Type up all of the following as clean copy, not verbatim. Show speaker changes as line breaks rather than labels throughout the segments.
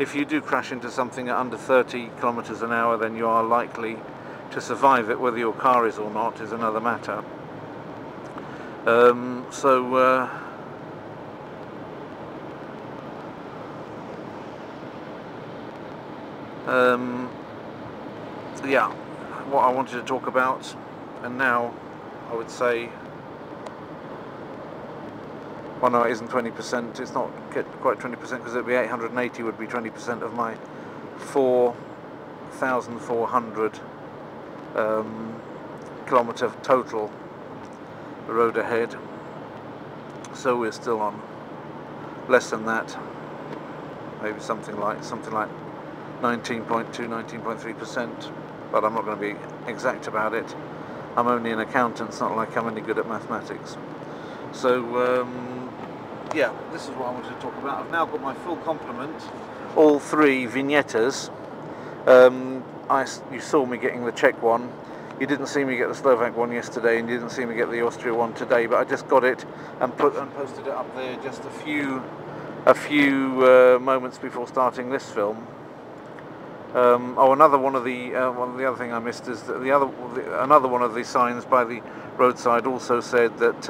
if you do crash into something at under 30 kilometers an hour, then you are likely to survive it. Whether your car is or not is another matter. Yeah, what I wanted to talk about, and now I would say, well, no, it isn't 20%, it's not quite 20%, because it would be 880 would be 20% of my 4,400 kilometre total road ahead. So we're still on less than that, maybe something like 19.2, 19.3%, but I'm not going to be exact about it. I'm only an accountant, it's not like I'm any good at mathematics. So yeah, this is what I wanted to talk about. I've now got my full complement, all three vignettas. You saw me getting the Czech one. You didn't see me get the Slovak one yesterday, and you didn't see me get the Austria one today, but I just got it and posted it up there just a few moments before starting this film. Another one of the other thing I missed is that another one of the signs by the roadside also said that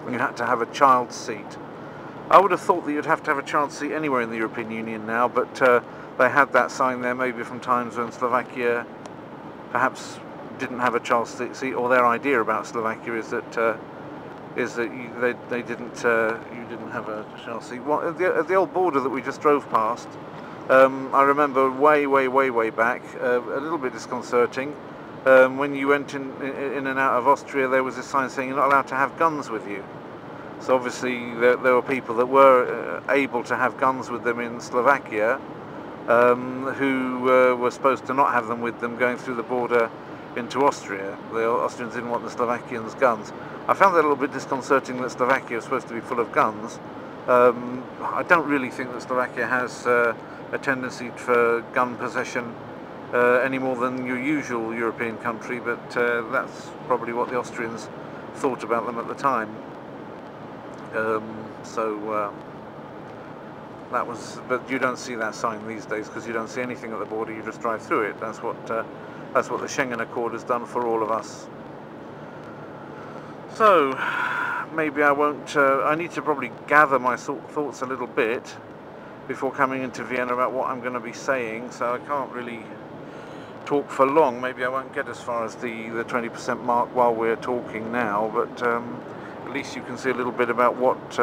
you had to have a child seat. I would have thought that you'd have to have a child seat anywhere in the European Union now, but they had that sign there maybe from times when Slovakia perhaps didn't have a child seat, or their idea about Slovakia is that you didn't have a child seat. Well, at the old border that we just drove past, I remember way back, a little bit disconcerting. When you went in and out of Austria, there was a sign saying you're not allowed to have guns with you. So obviously there were people that were able to have guns with them in Slovakia, who were supposed to not have them with them going through the border into Austria. The Austrians didn't want the Slovakians' guns. I found that a little bit disconcerting that Slovakia is supposed to be full of guns. I don't really think that Slovakia has a tendency for gun possession any more than your usual European country, but that's probably what the Austrians thought about them at the time. But you don't see that sign these days, because you don't see anything at the border, you just drive through it. That's what the Schengen Accord has done for all of us. So maybe I won't, I need to probably gather my thoughts a little bit before coming into Vienna about what I'm going to be saying, so I can't really talk for long. Maybe I won't get as far as the 20% mark while we're talking now, but at least you can see a little bit about what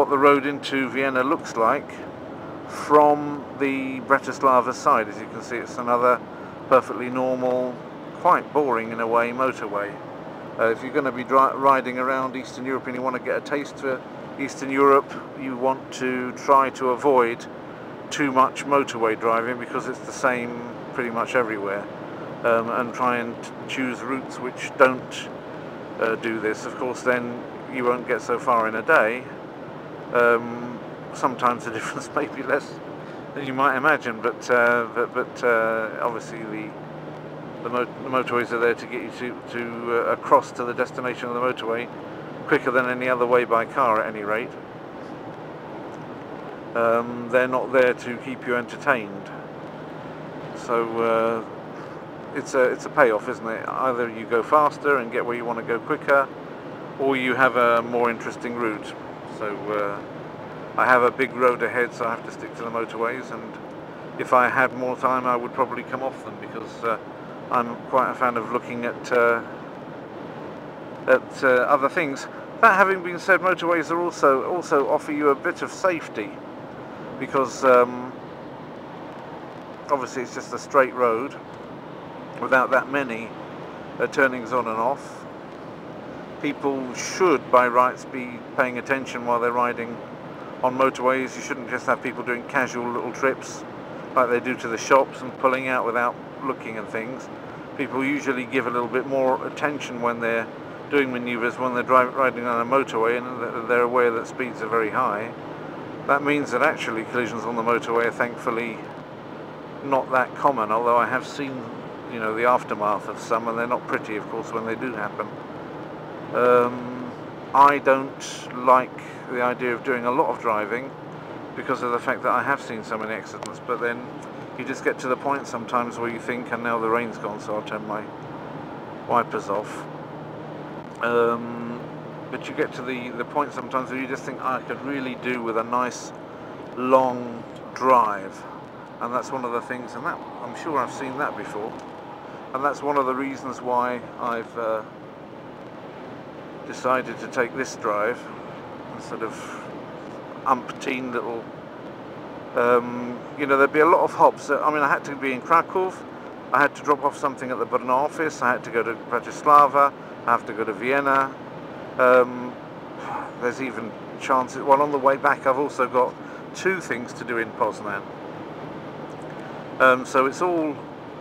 the road into Vienna looks like from the Bratislava side. As you can see, it's another perfectly normal, quite boring in a way, motorway. If you're going to be riding around Eastern Europe and you want to get a taste for Eastern Europe, you want to try to avoid too much motorway driving, because it's the same pretty much everywhere, and try and choose routes which don't do this. Of course, then you won't get so far in a day. Sometimes the difference may be less than you might imagine, but obviously the motorways are there to get you to across to the destination of the motorway quicker than any other way by car, at any rate. They're not there to keep you entertained. So it's a payoff, isn't it? Either you go faster and get where you want to go quicker, or you have a more interesting route. So I have a big road ahead, so I have to stick to the motorways, and if I had more time I would probably come off them, because I'm quite a fan of looking at other things. That having been said, motorways are also offer you a bit of safety, because obviously it's just a straight road without that many turnings on and off. People should, by rights, be paying attention while they're riding on motorways. You shouldn't just have people doing casual little trips like they do to the shops and pulling out without looking and things. People usually give a little bit more attention when they're doing manoeuvres, when they're riding on a motorway and they're aware that speeds are very high. That means that actually collisions on the motorway are thankfully not that common, although I have seen, you know, the aftermath of some, and they're not pretty, of course, when they do happen. I don't like the idea of doing a lot of driving because of the fact that I have seen so many accidents. But then you just get to the point sometimes where you think, and now the rain's gone, so I'll turn my wipers off. But you get to the point sometimes where you just think, I could really do with a nice long drive, and that's one of the things, and that I'm sure I've seen that before, and that's one of the reasons why I've decided to take this drive instead of umpteen little, you know, there'd be a lot of hops. I mean, I had to be in Krakow, I had to drop off something at the Brno office, I had to go to Bratislava, I have to go to Vienna. There's even chances, well, on the way back I've also got 2 things to do in Poznan. So it's all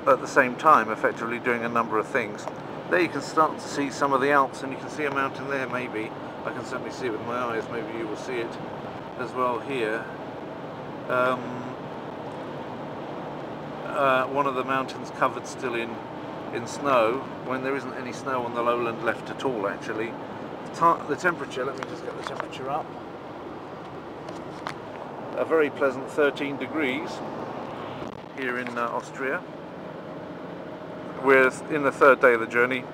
at the same time, effectively doing a number of things. There you can start to see some of the Alps, and you can see a mountain there maybe. I can certainly see it with my eyes, maybe you will see it as well here. One of the mountains covered still in snow, when there isn't any snow on the lowland left at all actually. The temperature, let me just get the temperature up. A very pleasant 13 degrees here in Austria. We're in the 3rd day of the journey.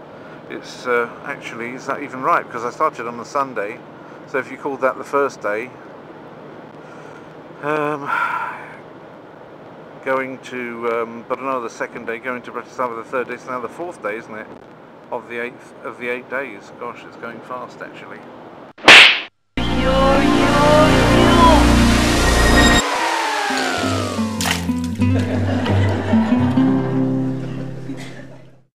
It's actually, is that even right? Because I started on the Sunday, so if you called that the first day, going to Brno the 2nd day, going to Bratislava the 3rd day, it's now the 4th day, isn't it? Of the 8 days. Gosh, it's going fast actually.